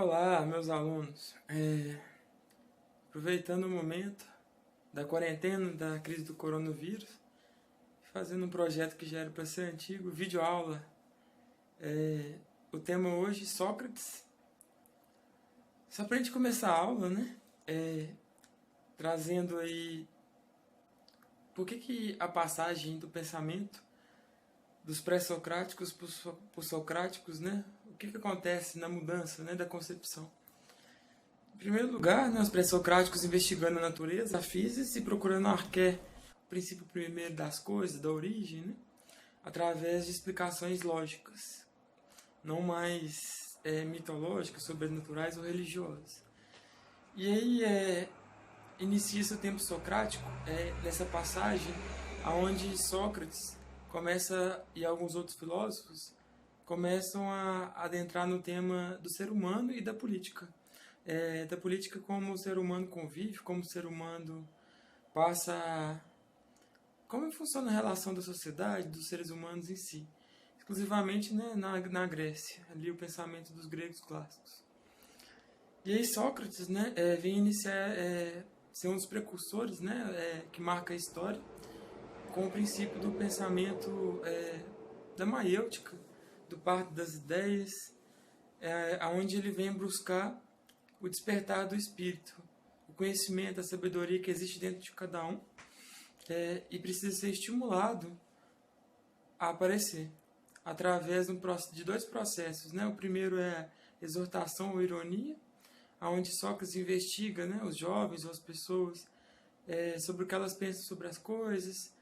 Olá, meus alunos. Aproveitando o momento da quarentena, da crise do coronavírus, fazendo um projeto que já era para ser antigo, videoaula. O tema hoje, Sócrates. Só para a gente começar a aula, né? Trazendo aí por que a passagem do pensamento dos pré-socráticos para os socráticos, né? O que acontece na mudança, né, da concepção? Em primeiro lugar, né, os pré-socráticos investigando a natureza, a física e procurando o arqué, o princípio primeiro das coisas, da origem, né, através de explicações lógicas, não mais mitológicas, sobrenaturais ou religiosas. E aí inicia-se o tempo socrático nessa passagem aonde Sócrates começa, e alguns outros filósofos começam a adentrar no tema do ser humano e da política. Da política, como o ser humano convive, como o ser humano passa, como funciona a relação da sociedade, dos seres humanos em si, exclusivamente, né, na Grécia, ali o pensamento dos gregos clássicos. E aí Sócrates, né, vem iniciar, ser um dos precursores, né, que marca a história, com o princípio do pensamento da maiêutica, do parto das ideias, aonde ele vem buscar o despertar do espírito, o conhecimento, a sabedoria que existe dentro de cada um, e precisa ser estimulado a aparecer através de dois processos, né? O primeiro é a exortação ou ironia, onde Sócrates investiga, né, os jovens ou as pessoas sobre o que elas pensam sobre as coisas,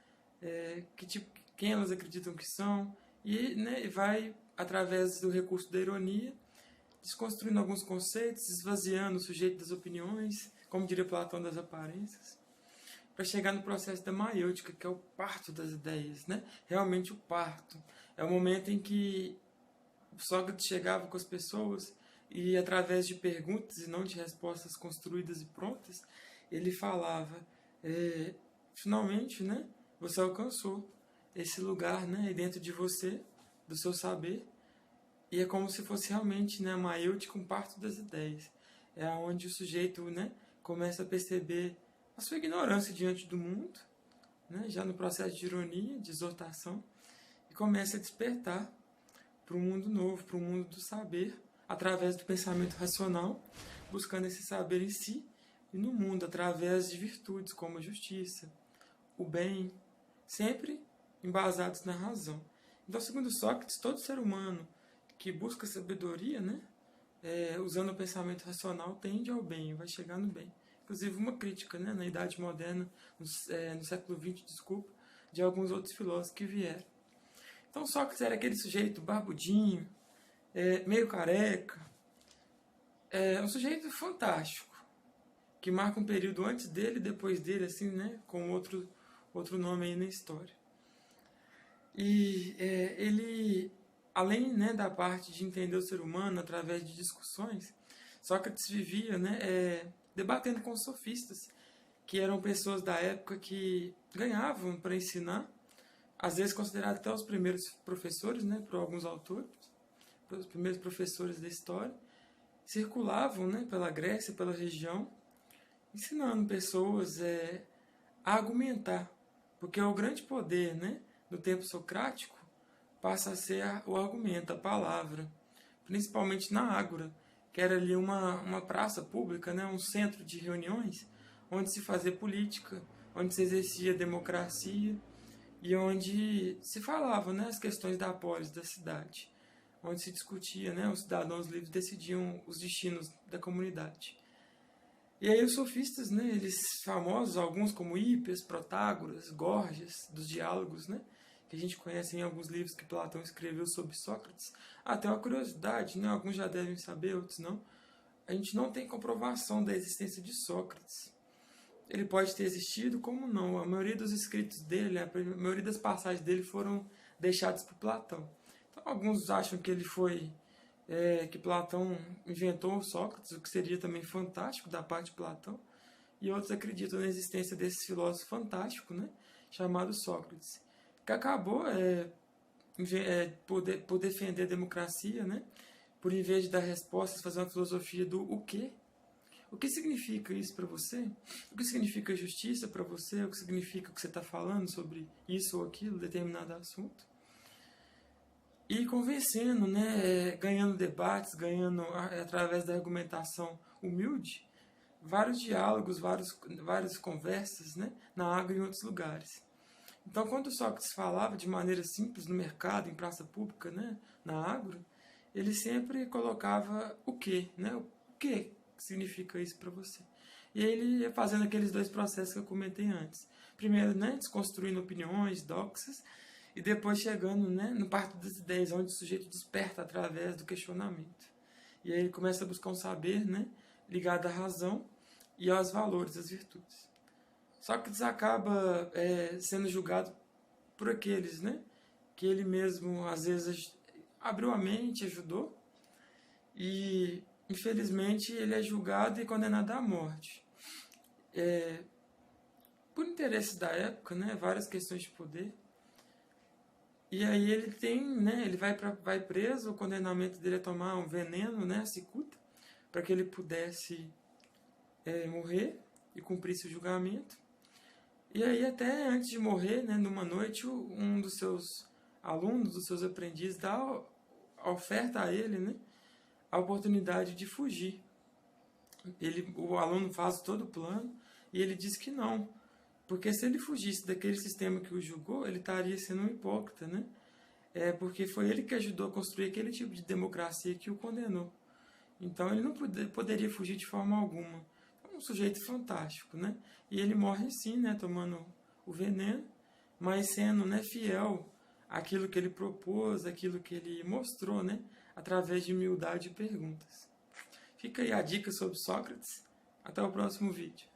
quem elas acreditam que são, e, né, vai, através do recurso da ironia, desconstruindo alguns conceitos, esvaziando o sujeito das opiniões, como diria Platão, das aparências, para chegar no processo da maiêutica, que é o parto das ideias, né? Realmente o parto. É o momento em que Sócrates chegava com as pessoas e, através de perguntas e não de respostas construídas e prontas, ele falava, finalmente, né, você alcançou esse lugar, né, dentro de você, do seu saber, e é como se fosse realmente, né, a maiêutica, um parto das ideias. É onde o sujeito, né, começa a perceber a sua ignorância diante do mundo, né, já no processo de ironia, de exortação, e começa a despertar para um mundo novo, para um mundo do saber, através do pensamento racional, buscando esse saber em si e no mundo, através de virtudes como a justiça, o bem, sempre embasados na razão. Então, segundo Sócrates, todo ser humano que busca sabedoria, né, usando o pensamento racional, tende ao bem, vai chegar no bem. Inclusive uma crítica, né, na Idade Moderna, no século XX, desculpa, de alguns outros filósofos que vieram. Então Sócrates era aquele sujeito barbudinho, meio careca, um sujeito fantástico, que marca um período antes dele e depois dele, assim, né, com outro nome aí na história. E ele, além, né, da parte de entender o ser humano através de discussões, Sócrates vivia, né, debatendo com os sofistas, que eram pessoas da época que ganhavam para ensinar, às vezes considerados até os primeiros professores, né, por alguns autores, os primeiros professores da história, circulavam, né, pela Grécia, pela região, ensinando pessoas a argumentar, porque o grande poder, né, do tempo socrático passa a ser o argumento, a palavra, principalmente na Ágora, que era ali uma praça pública, né, um centro de reuniões, onde se fazia política, onde se exercia democracia e onde se falava, né, as questões da polis da cidade, onde se discutia, né, os cidadãos livres decidiam os destinos da comunidade. E aí os sofistas, né, eles famosos, alguns como Hípias, Protágoras, Gorgias, dos diálogos, né, que a gente conhece em alguns livros que Platão escreveu sobre Sócrates. Até uma curiosidade, né, alguns já devem saber, outros não. A gente não tem comprovação da existência de Sócrates. Ele pode ter existido, como não. A maioria dos escritos dele, a maioria das passagens dele foram deixadas por Platão. Então, alguns acham que ele foi que Platão inventou Sócrates, o que seria também fantástico da parte de Platão, e outros acreditam na existência desse filósofo fantástico, né, chamado Sócrates, que acabou por defender a democracia, né, por em vez de dar respostas, fazer uma filosofia do o quê? O que significa isso para você? O que significa justiça para você? O que significa o que você está falando sobre isso ou aquilo, determinado assunto? E convencendo, né, ganhando debates, ganhando através da argumentação humilde, vários diálogos, várias conversas, né, na Ágora e em outros lugares. Então, quando Sócrates falava de maneira simples no mercado, em praça pública, né, na Ágora, ele sempre colocava o quê, né, o que significa isso para você. E aí ele ia fazendo aqueles dois processos que eu comentei antes. Primeiro, né, desconstruindo opiniões, doxas, e depois chegando, né, no parto das ideias, onde o sujeito desperta através do questionamento. E aí ele começa a buscar um saber, né, ligado à razão e aos valores, às virtudes. Sócrates acaba sendo julgado por aqueles, né, que ele mesmo, às vezes, abriu a mente, ajudou, e, infelizmente, ele é julgado e condenado à morte. Por interesses da época, né, várias questões de poder. E aí ele tem, né, ele vai preso, o condenamento dele é tomar um veneno, né, a cicuta, para que ele pudesse morrer e cumprisse o julgamento. E aí até antes de morrer, né, numa noite, um dos seus alunos, dos seus aprendizes, dá a oferta a ele, né, a oportunidade de fugir. O aluno faz todo o plano e ele diz que não, porque se ele fugisse daquele sistema que o julgou, ele estaria sendo um hipócrita, né? Porque foi ele que ajudou a construir aquele tipo de democracia que o condenou. Então ele não poderia fugir de forma alguma. É um sujeito fantástico, né? E ele morre sim, né, tomando o veneno, mas sendo, né, fiel àquilo que ele propôs, àquilo que ele mostrou, né, através de humildade e perguntas. Fica aí a dica sobre Sócrates. Até o próximo vídeo.